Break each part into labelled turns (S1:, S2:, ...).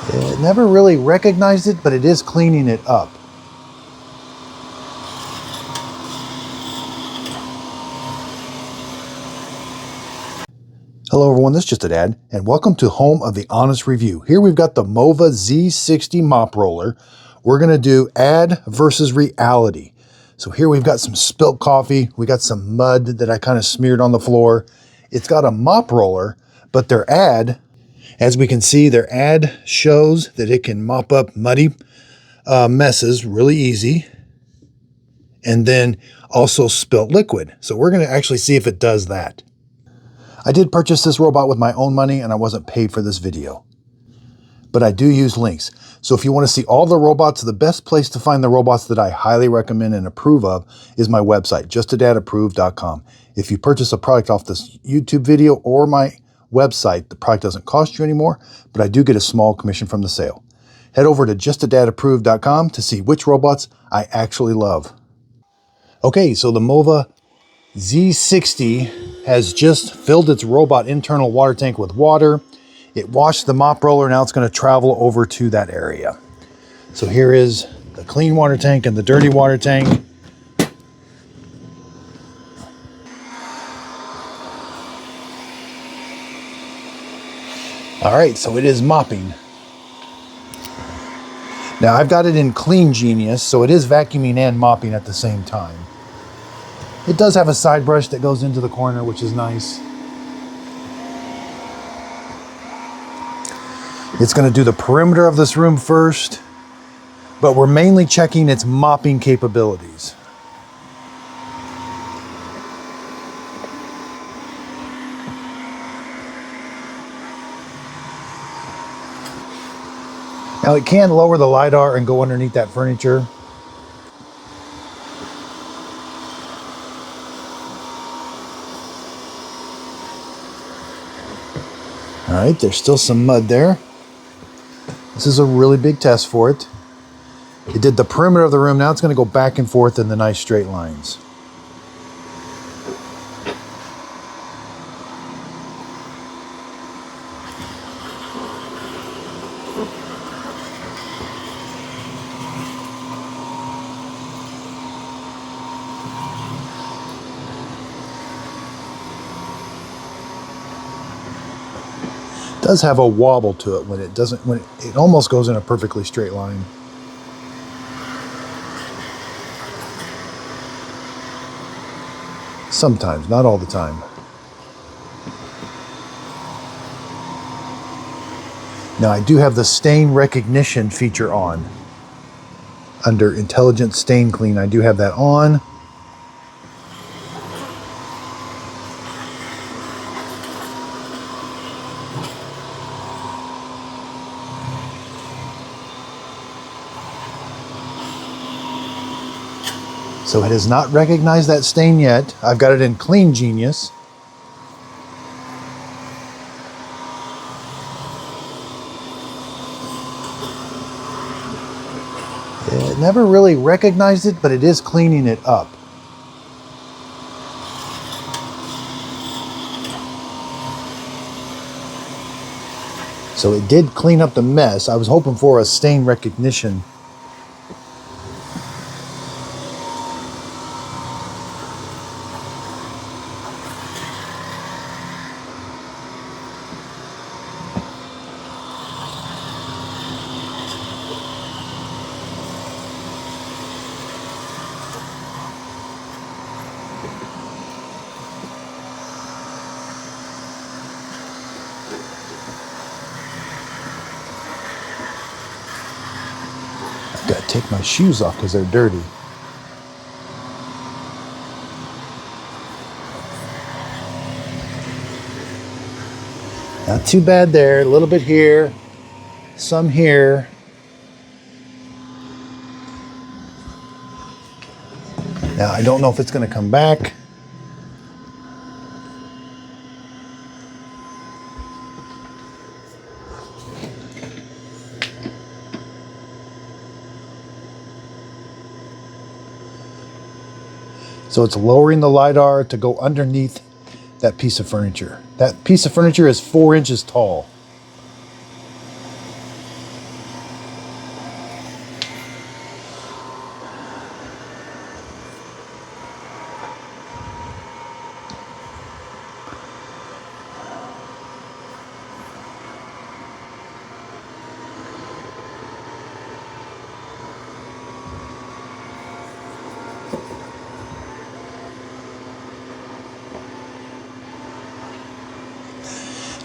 S1: It never really recognized it, but it is cleaning it up. Hello everyone, this is just an ad, and welcome to Home of the Honest Review. Here we've got the MOVA Z60 mop roller. We're going to do ad versus reality. So here we've got some spilt coffee, we got some mud that I kind of smeared on the floor. It's got a mop roller, but their ad, as we can see, their ad shows that it can mop up muddy messes really easy, and then also spilt liquid. So we're going to actually see if it does that. I did purchase this robot with my own money and I wasn't paid for this video, but I do use links. So if you want to see all the robots, the best place to find the robots that I highly recommend and approve of is my website, justadadapproved.com. If you purchase a product off this YouTube video or my website, the product doesn't cost you anymore, but I do get a small commission from the sale. Head over to justadadapproved.com to see which robots I actually love. Okay, so the MOVA Z60 has just filled its robot internal water tank with water. It washed the mop roller, now it's going to travel over to that area. So here is the clean water tank and the dirty water tank. All right, so it is mopping. Now I've got it in Clean Genius, so it is vacuuming and mopping at the same time. It does have a side brush that goes into the corner, which is nice. It's going to do the perimeter of this room first, but we're mainly checking its mopping capabilities. Now it can lower the LiDAR and go underneath that furniture. All right, there's still some mud there. This is a really big test for it. It did the perimeter of the room. Now it's going to go back and forth in the nice straight lines. Does have a wobble to it when it doesn't, when it almost goes in a perfectly straight line. Sometimes, not all the time. Now I do have the stain recognition feature on. Under Intelligent Stain Clean, I do have that on. So it has not recognized that stain yet. I've got it in Clean Genius. It never really recognized it, but it is cleaning it up. So it did clean up the mess. I was hoping for a stain recognition. Got to take my shoes off because they're dirty. Not too bad there. A little bit here, some here. Now I don't know if it's going to come back. So it's lowering the LiDAR to go underneath that piece of furniture. That piece of furniture is 4 inches tall.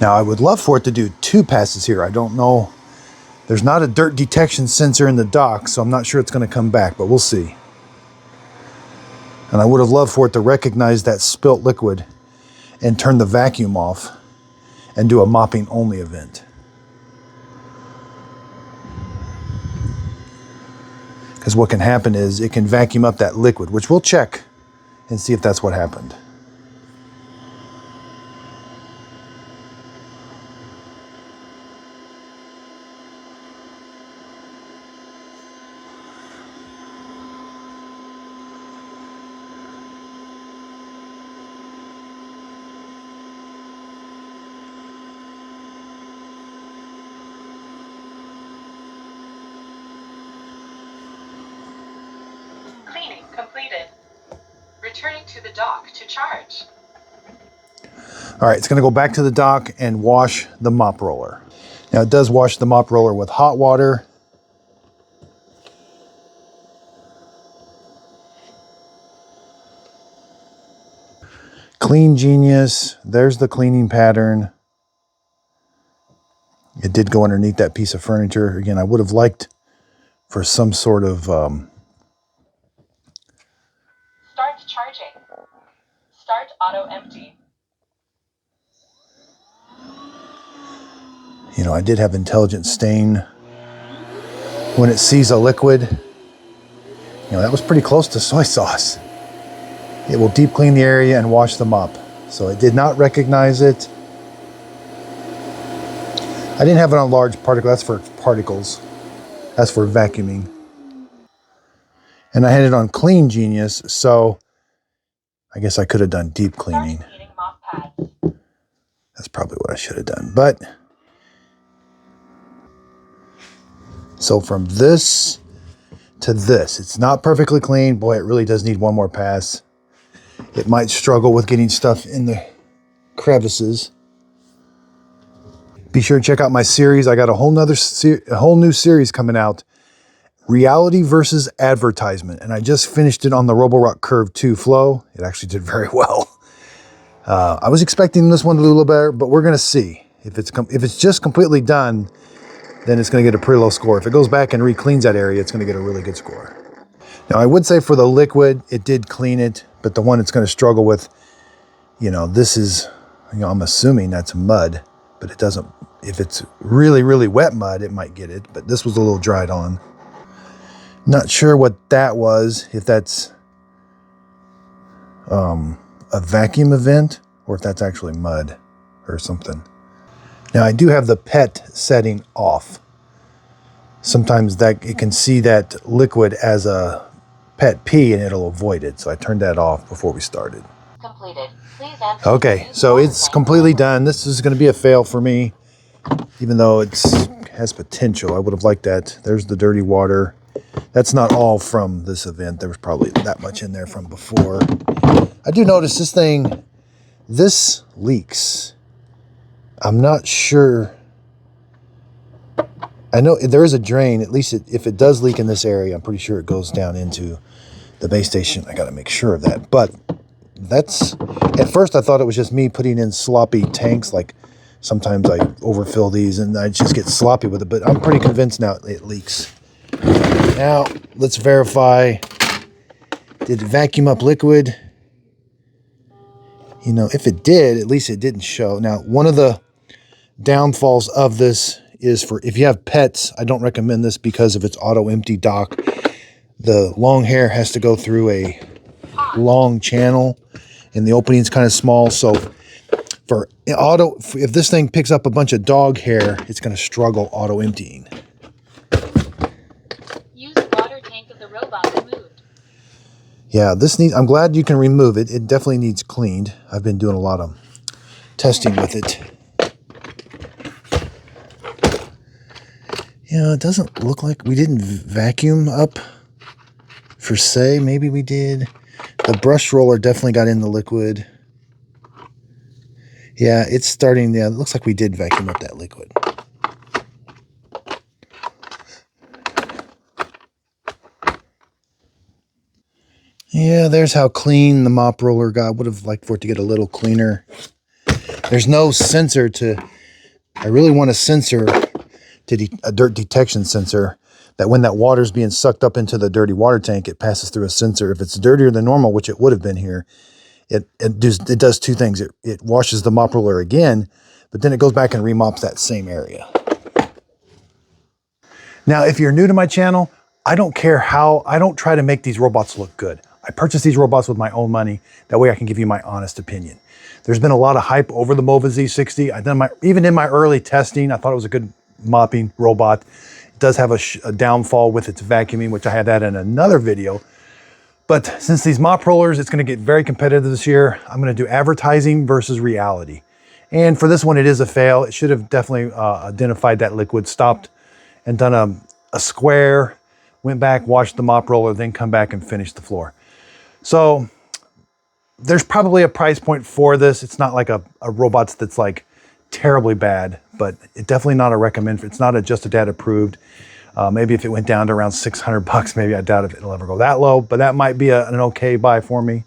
S1: Now I would love for it to do 2 passes here. I don't know. There's not a dirt detection sensor in the dock, so I'm not sure it's going to come back, but we'll see. And I would have loved for it to recognize that spilt liquid and turn the vacuum off and do a mopping only event. Because what can happen is it can vacuum up that liquid, which we'll check and see if that's what happened.
S2: Cleaning completed. Returning to the dock to charge.
S1: All right, it's going to go back to the dock and wash the mop roller. Now it does wash the mop roller with hot water. Clean Genius, there's the cleaning pattern. It did go underneath that piece of furniture. Again, I would have liked for some sort of...
S2: Start charging. Start auto empty.
S1: You know, I did have intelligent stain. When it sees a liquid, you know, that was pretty close to soy sauce. It will deep clean the area and wash the mop. So it did not recognize it. I didn't have it on large particle. That's for particles. That's for vacuuming. And I had it on Clean Genius, so I guess I could have done deep cleaning.
S2: Mop pads.
S1: That's probably what I should have done. But so from this to this, it's not perfectly clean. Boy, it really does need one more pass. It might struggle with getting stuff in the crevices. Be sure to check out my series. I got a whole new series coming out. Reality versus advertisement. And I just finished it on the Roborock Curve 2 flow. It actually did very well. I was expecting this one to do a little better, but we're going to see. If it's just completely done, then it's going to get a pretty low score. If it goes back and re-cleans that area, it's going to get a really good score. Now, I would say for the liquid, it did clean it, but the one it's going to struggle with, you know, this is, you know, I'm assuming that's mud, but it doesn't. If it's really, really wet mud, it might get it, but this was a little dried on. Not sure what that was, if that's a vacuum event or if that's actually mud or something. Now I do have the pet setting off. Sometimes that it can see that liquid as a pet pee and it'll avoid it. So I turned that off before we started.
S2: Completed. Please answer.
S1: Okay, so it's completely done. This is going to be a fail for me, even though it has potential. I would have liked that. There's the dirty water. That's not all from this event. There was probably that much in there from before. I do notice this leaks. I'm not sure. I know there is a drain, at least if it does leak in this area, I'm pretty sure it goes down into the base station. I got to make sure of that. But that's, at first I thought it was just me putting in sloppy tanks. Like sometimes I overfill these and I just get sloppy with it, but I'm pretty convinced now it leaks. Now let's verify. Did it vacuum up liquid? You know, if it did, at least it didn't show. Now, one of the downfalls of this is for if you have pets, I don't recommend this because of its auto empty dock. The long hair has to go through a long channel and the opening's kind of small. So if this thing picks up a bunch of dog hair, it's going to struggle auto emptying.
S2: Use the water tank of the robot removed.
S1: Yeah, I'm glad you can remove it. It definitely needs cleaned. I've been doing a lot of testing with it. Yeah, it doesn't look like we didn't vacuum up per se. Maybe we did. The brush roller definitely got in the liquid. Yeah, it's starting. Yeah, it looks like we did vacuum up that liquid. Yeah, there's how clean the mop roller got. Would have liked for it to get a little cleaner. There's no sensor I really want a sensor, a dirt detection sensor, that when that water's being sucked up into the dirty water tank, it passes through a sensor. If it's dirtier than normal, which it would have been here, it does two things. It washes the mop roller again, but then it goes back and remops that same area. Now, if you're new to my channel, I don't try to make these robots look good. I purchased these robots with my own money. That way I can give you my honest opinion. There's been a lot of hype over the MOVA Z60. Even in my early testing, I thought it was a good mopping robot. It does have a downfall with its vacuuming, which I had that in another video. But since these mop rollers, it's gonna get very competitive this year. I'm gonna do advertising versus reality. And for this one, it is a fail. It should have definitely identified that liquid, stopped and done a square, went back, washed the mop roller, then come back and finish the floor. So there's probably a price point for this. It's not like a robot that's like terribly bad, but it's definitely not a recommend. It's not a Just a Dad approved. Maybe if it went down to around 600 bucks, maybe I doubt if it'll ever go that low, but that might be an okay buy for me.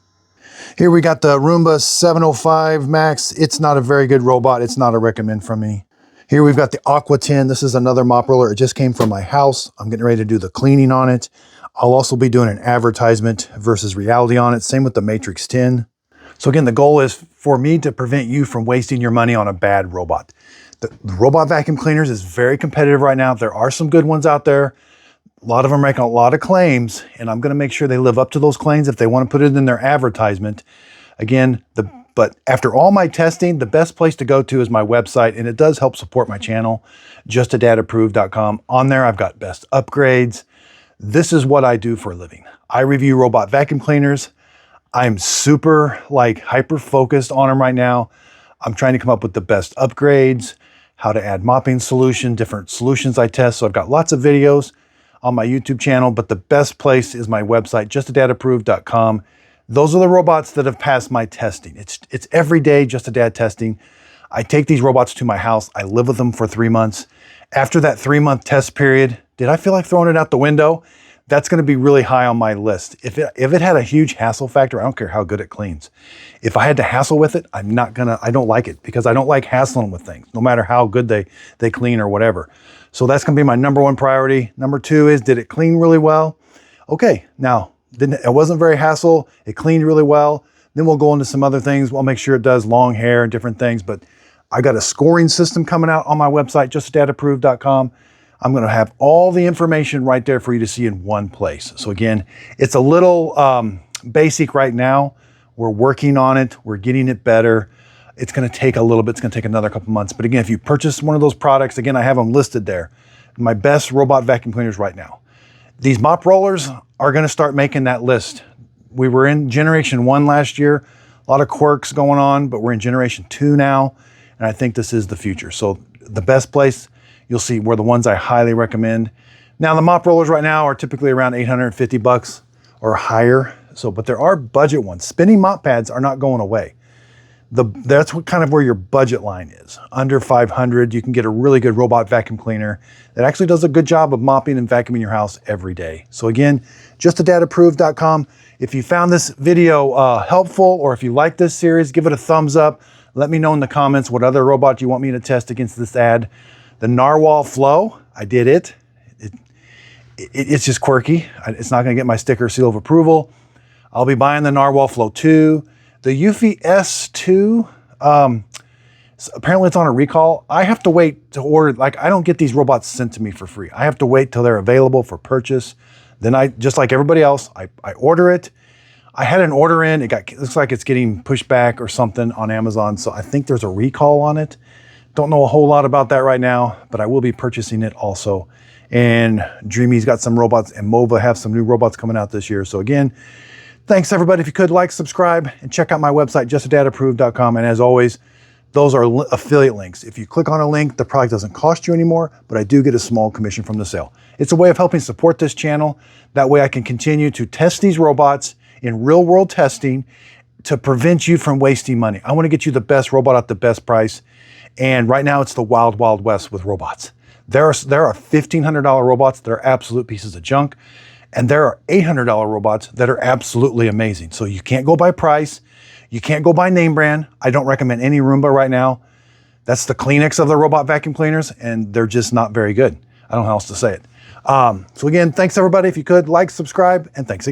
S1: Here we got the Roomba 705 Max. It's not a very good robot. It's not a recommend from me. Here we've got the Aqua 10. This is another mop roller. It just came from my house. I'm getting ready to do the cleaning on it. I'll also be doing an advertisement versus reality on it. Same with the Matrix 10. So again, the goal is for me to prevent you from wasting your money on a bad robot. The robot vacuum cleaners is very competitive right now. There are some good ones out there. A lot of them are making a lot of claims, and I'm gonna make sure they live up to those claims if they wanna put it in their advertisement. Again, but after all my testing, the best place to go to is my website, and it does help support my channel, justadadapproved.com. On there, I've got best upgrades. This is what I do for a living. I review robot vacuum cleaners. I'm super hyper focused on them right now. I'm trying to come up with the best upgrades, how to add mopping solution, different solutions I test. So I've got lots of videos on my YouTube channel, but the best place is my website, justadadapproved.com. Those are the robots that have passed my testing. It's everyday Just a Dad testing. I take these robots to my house. I live with them for 3 months. After that 3-month test period, did I feel like throwing it out the window? That's gonna be really high on my list. If it had a huge hassle factor, I don't care how good it cleans. If I had to hassle with it, I don't like it because I don't like hassling with things, no matter how good they clean or whatever. So that's gonna be my #1 priority. Number 2 is, did it clean really well? Okay, now, it wasn't very hassle, it cleaned really well. Then we'll go into some other things. We'll make sure it does long hair and different things, but I got a scoring system coming out on my website, justadadapproved.com. I'm gonna have all the information right there for you to see in one place. So again, it's a little basic right now. We're working on it, we're getting it better. It's gonna take a little bit, it's gonna take another couple months. But again, if you purchase one of those products, again, I have them listed there. My best robot vacuum cleaners right now. These mop rollers are gonna start making that list. We were in generation 1 last year, a lot of quirks going on, but we're in generation 2 now, and I think this is the future. So the best place you'll see were the ones I highly recommend. Now the mop rollers right now are typically around 850 bucks or higher. But there are budget ones. Spinning mop pads are not going away. That's kind of where your budget line is. Under 500, you can get a really good robot vacuum cleaner that actually does a good job of mopping and vacuuming your house every day. So again, justadadapproved.com. If you found this video helpful, or if you like this series, give it a thumbs up. Let me know in the comments what other robot you want me to test against this ad. The Narwhal Flow, I did it. It's just quirky. It's not gonna get my sticker seal of approval. I'll be buying the Narwhal Flow 2. The Eufy S2, apparently it's on a recall. I have to wait to order, I don't get these robots sent to me for free. I have to wait till they're available for purchase. Then just like everybody else, I order it. I had an order in, it looks like it's getting pushed back or something on Amazon, so I think there's a recall on it. Don't know a whole lot about that right now, but I will be purchasing it also. And Dreamy's got some robots, and MOVA have some new robots coming out this year. So again, thanks everybody. If you could like, subscribe, and check out my website, justadadapproved.com. And as always, those are affiliate links. If you click on a link, the product doesn't cost you anymore, but I do get a small commission from the sale. It's a way of helping support this channel. That way I can continue to test these robots in real world testing to prevent you from wasting money. I want to get you the best robot at the best price. And right now it's the wild, wild west with robots. There are $1,500 robots that are absolute pieces of junk. And there are $800 robots that are absolutely amazing. So you can't go by price. You can't go buy name brand. I don't recommend any Roomba right now. That's the Kleenex of the robot vacuum cleaners, and they're just not very good. I don't know how else to say it. So again, thanks everybody. If you could, like, subscribe, and thanks again.